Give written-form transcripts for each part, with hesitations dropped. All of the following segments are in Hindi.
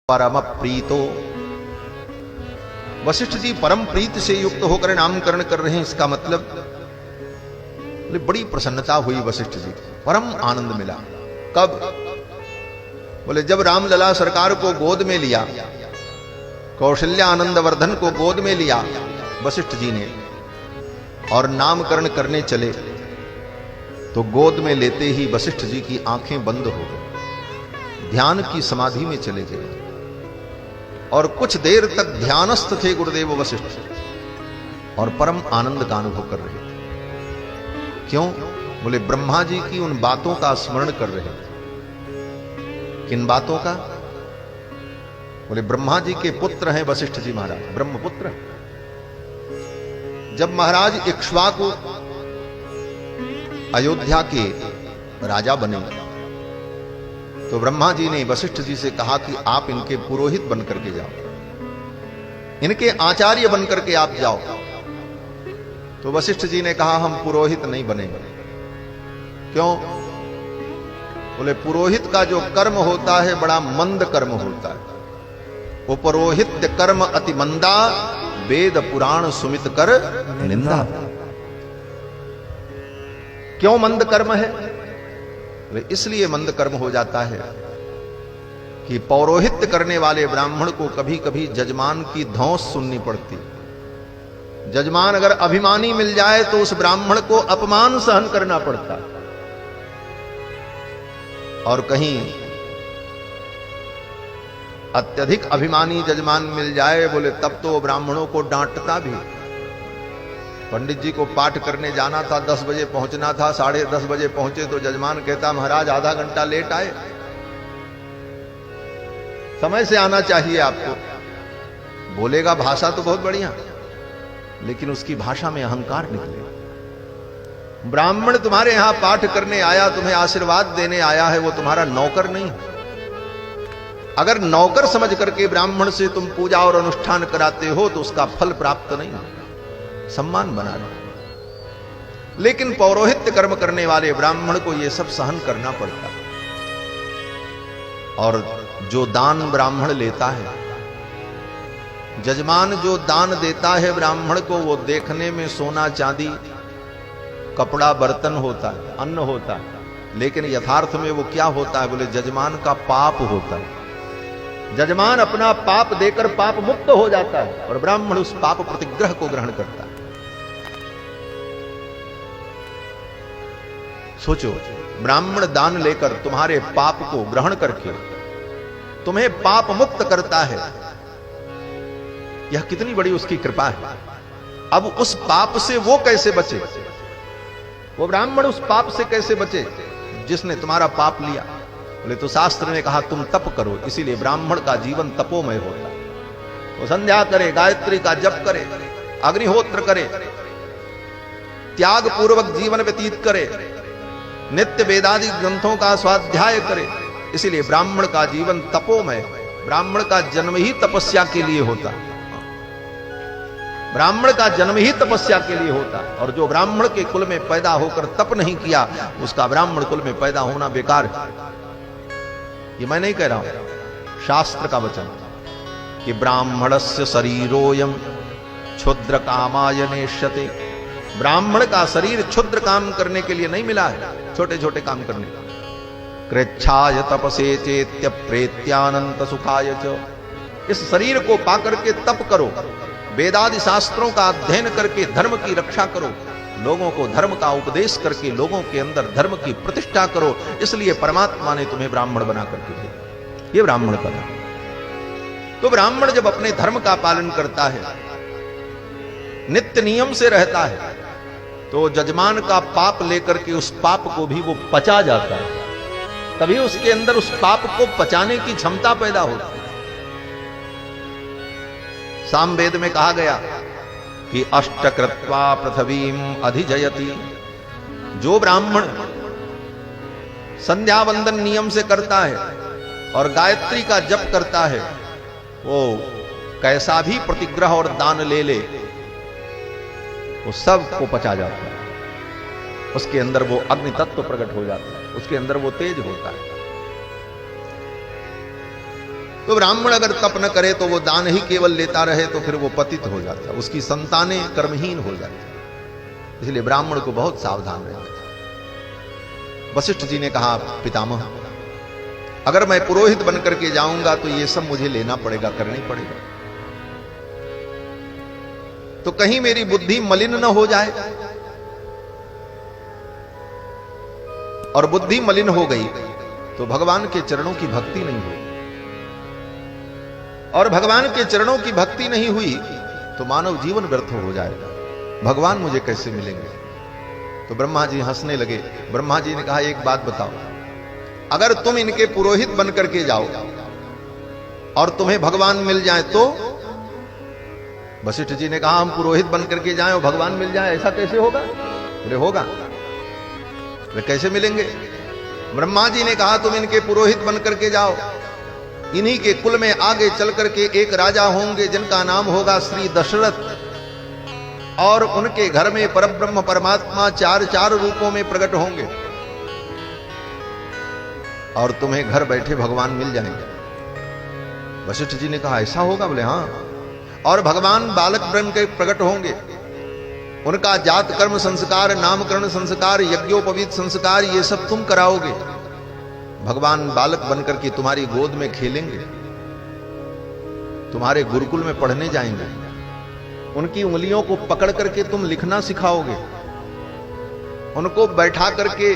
परम प्रीतो। वशिष्ठ जी परम प्रीत से युक्त होकर नामकरण कर रहे हैं। इसका मतलब बड़ी प्रसन्नता हुई वशिष्ठ जी, परम आनंद मिला। कब? बोले जब रामलला सरकार को गोद में लिया, कौशल्या आनंद वर्धन को गोद में लिया वशिष्ठ जी ने और नामकरण करने चले, तो गोद में लेते ही वशिष्ठ जी की आंखें बंद हो गई, ध्यान की समाधि में चले गए और कुछ देर तक ध्यानस्थ थे गुरुदेव वशिष्ठ और परम आनंद का अनुभव कर रहे थे। क्यों? बोले ब्रह्मा जी की उन बातों का स्मरण कर रहे थे। किन बातों का? बोले ब्रह्मा जी के पुत्र हैं वशिष्ठ जी महाराज, ब्रह्मपुत्र। जब महाराज इक्ष्वाकु अयोध्या के राजा बने तो ब्रह्मा जी ने वशिष्ठ जी से कहा कि आप इनके पुरोहित बनकर के जाओ, इनके आचार्य बनकर के आप जाओ। तो वशिष्ठ जी ने कहा हम पुरोहित नहीं बनेंगे। क्यों? बोले पुरोहित का जो कर्म होता है बड़ा मंद कर्म होता है। वो पुरोहित कर्म अति मंदा, वेद पुराण सुमित कर निंदा। क्यों मंद कर्म है? इसलिए मंद कर्म हो जाता है कि पौरोहित्य करने वाले ब्राह्मण को कभी कभी जजमान की धौंस सुननी पड़ती। जजमान अगर अभिमानी मिल जाए तो उस ब्राह्मण को अपमान सहन करना पड़ता। और कहीं अत्यधिक अभिमानी जजमान मिल जाए बोले तब तो ब्राह्मणों को डांटता भी। पंडित जी को पाठ करने जाना था, 10 बजे पहुंचना था, 10:30 बजे पहुंचे तो जजमान कहता महाराज आधा घंटा लेट आए। समय से आना चाहिए आपको। बोलेगा भाषा तो बहुत बढ़िया, लेकिन उसकी भाषा में अहंकार निकले। ब्राह्मण तुम्हारे यहां पाठ करने आया, तुम्हें आशीर्वाद देने आया है, वो तुम्हारा नौकर नहीं। अगर नौकर समझ करके ब्राह्मण से तुम पूजा और अनुष्ठान कराते हो तो उसका फल प्राप्त नहीं, सम्मान बना लो। लेकिन पौरोहित्य कर्म करने वाले ब्राह्मण को यह सब सहन करना पड़ता। और जो दान ब्राह्मण लेता है, जजमान जो दान देता है ब्राह्मण को, वो देखने में सोना चांदी कपड़ा बर्तन होता है, अन्न होता है, लेकिन यथार्थ में वो क्या होता है? बोले जजमान का पाप होता है। जजमान अपना पाप देकर पाप मुक्त हो जाता है और ब्राह्मण उस पाप प्रतिग्रह को ग्रहण करता है। सोचो, ब्राह्मण दान लेकर तुम्हारे पाप को ग्रहण करके तुम्हें पाप मुक्त करता है, यह कितनी बड़ी उसकी कृपा है। अब उस पाप से वो कैसे बचे? वो ब्राह्मण उस पाप से कैसे बचे जिसने तुम्हारा पाप लिया? बोले तो शास्त्र ने कहा तुम तप करो, इसीलिए ब्राह्मण का जीवन तपोमय होता। वो संध्या करे, गायत्री का जप करे, अग्निहोत्र करे, त्याग पूर्वक जीवन व्यतीत करे, नित्य वेदादि ग्रंथों का स्वाध्याय करे। इसीलिए ब्राह्मण का जीवन तपोमय। ब्राह्मण का जन्म ही तपस्या के लिए होता। ब्राह्मण का जन्म ही तपस्या के लिए होता। और जो ब्राह्मण के कुल में पैदा होकर तप नहीं किया, उसका ब्राह्मण कुल में पैदा होना बेकार है। ये मैं नहीं कह रहा हूं, शास्त्र का वचन कि ब्राह्मणस्य शरीरोयम क्षुद्र कामाय नेष्यते। ब्राह्मण का शरीर क्षुद्र काम करने के लिए नहीं मिला है, छोटे छोटे काम करने। कृच्छाय तपसे चेत्य प्रेत्यानंत सुखाय च। इस शरीर को पाकर के तप करो, वेदादि शास्त्रों का अध्ययन करके धर्म की रक्षा करो, लोगों को धर्म का उपदेश करके लोगों के अंदर धर्म की प्रतिष्ठा करो। इसलिए परमात्मा ने तुम्हें ब्राह्मण बना करके दिया। ये ब्राह्मण का धर्म। तो ब्राह्मण जब अपने धर्म का पालन करता है, नित्य नियम से रहता है, तो जजमान का पाप लेकर के उस पाप को भी वो पचा जाता है। तभी उसके अंदर उस पाप को पचाने की क्षमता पैदा होती है। सामवेद में कहा गया कि अष्टकृत्वा पृथ्वीम अधिजयति। जो ब्राह्मण संध्या वंदन नियम से करता है और गायत्री का जप करता है, वो कैसा भी प्रतिग्रह और दान ले ले, वो सब को पचा जाता है। उसके अंदर वो अग्नि तत्व प्रकट हो जाता है, उसके अंदर वो तेज होता है। तो ब्राह्मण अगर तप न करे तो वो दान ही केवल लेता रहे तो फिर वो पतित हो जाता, उसकी संतानें कर्महीन हो जाती। इसलिए ब्राह्मण को बहुत सावधान रहना चाहिए। वशिष्ठ जी ने कहा, पितामह अगर मैं पुरोहित बनकर के जाऊंगा तो ये सब मुझे लेना पड़ेगा, करना ही पड़ेगा, तो कहीं मेरी बुद्धि मलिन न हो जाए। और बुद्धि मलिन हो गई तो भगवान के चरणों की भक्ति नहीं हुई, और भगवान के चरणों की भक्ति नहीं हुई तो मानव जीवन व्यर्थ हो जाएगा। भगवान मुझे कैसे मिलेंगे? तो ब्रह्मा जी हंसने लगे। ब्रह्मा जी ने कहा, एक बात बताओ, अगर तुम इनके पुरोहित बनकर के जाओ और तुम्हें भगवान मिल जाए तो? वशिष्ठ जी ने कहा, हम पुरोहित बनकर के जाएं और भगवान मिल जाए, ऐसा कैसे होगा? बोले होगा। वे कैसे मिलेंगे? ब्रह्मा जी ने कहा, तुम इनके पुरोहित बनकर के जाओ, इन्हीं के कुल में आगे चल करके एक राजा होंगे जिनका नाम होगा श्री दशरथ, और उनके घर में परब्रह्म परमात्मा चार चार रूपों में प्रकट होंगे और तुम्हें घर बैठे भगवान मिल जाएंगे। वशिष्ठ जी ने कहा, ऐसा होगा? बोले हाँ। और भगवान बालक ब्रह्म के प्रकट होंगे, उनका जात कर्म संस्कार, नामकरण संस्कार, यज्ञोपवीत संस्कार, ये सब तुम कराओगे। भगवान बालक बनकर के तुम्हारी गोद में खेलेंगे, तुम्हारे गुरुकुल में पढ़ने जाएंगे, उनकी उंगलियों को पकड़ करके तुम लिखना सिखाओगे, उनको बैठा करके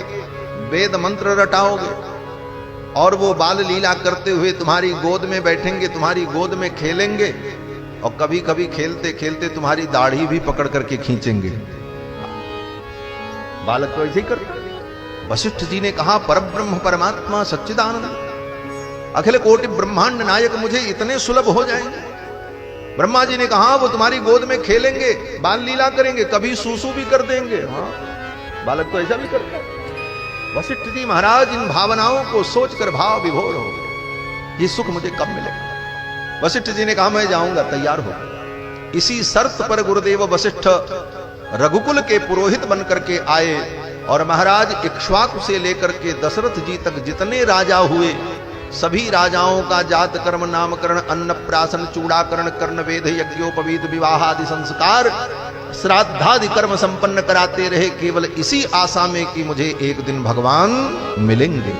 वेद मंत्र रटाओगे, और वो बाल लीला करते हुए तुम्हारी गोद में बैठेंगे, तुम्हारी गोद में खेलेंगे, और कभी कभी खेलते खेलते तुम्हारी दाढ़ी भी पकड़ करके खींचेंगे। बालक तो ऐसे ही करते। वशिष्ठ जी ने कहा, परब्रह्म परमात्मा सच्चिदानंद अखिल कोटि ब्रह्मांड नायक मुझे इतने सुलभ हो जाएंगे? ब्रह्मा जी ने कहा, वो तुम्हारी गोद में खेलेंगे, बाल लीला करेंगे, कभी सूसू भी कर देंगे। हाँ, बालक तो ऐसा भी करता है। वशिष्ठ जी महाराज इन भावनाओं को सोचकर भाव विभोर हो गए, ये सुख मुझे कब मिलेगा? वशिष्ठ जी ने कहा, मैं जाऊंगा, तैयार हो। इसी शर्त पर गुरुदेव वशिष्ठ रघुकुल के पुरोहित बनकर के आए, और महाराज इक्ष्वाकु से लेकर के दशरथ जी तक जितने राजा हुए, सभी राजाओं का जात कर्म, नामकरण, अन्नप्राशन, चूड़ाकरण, कर्ण वेद, यज्ञोपवीत, विवाह आदि संस्कार, श्राद्धादि कर्म संपन्न कराते रहे, केवल इसी आशा में कि मुझे एक दिन भगवान मिलेंगे।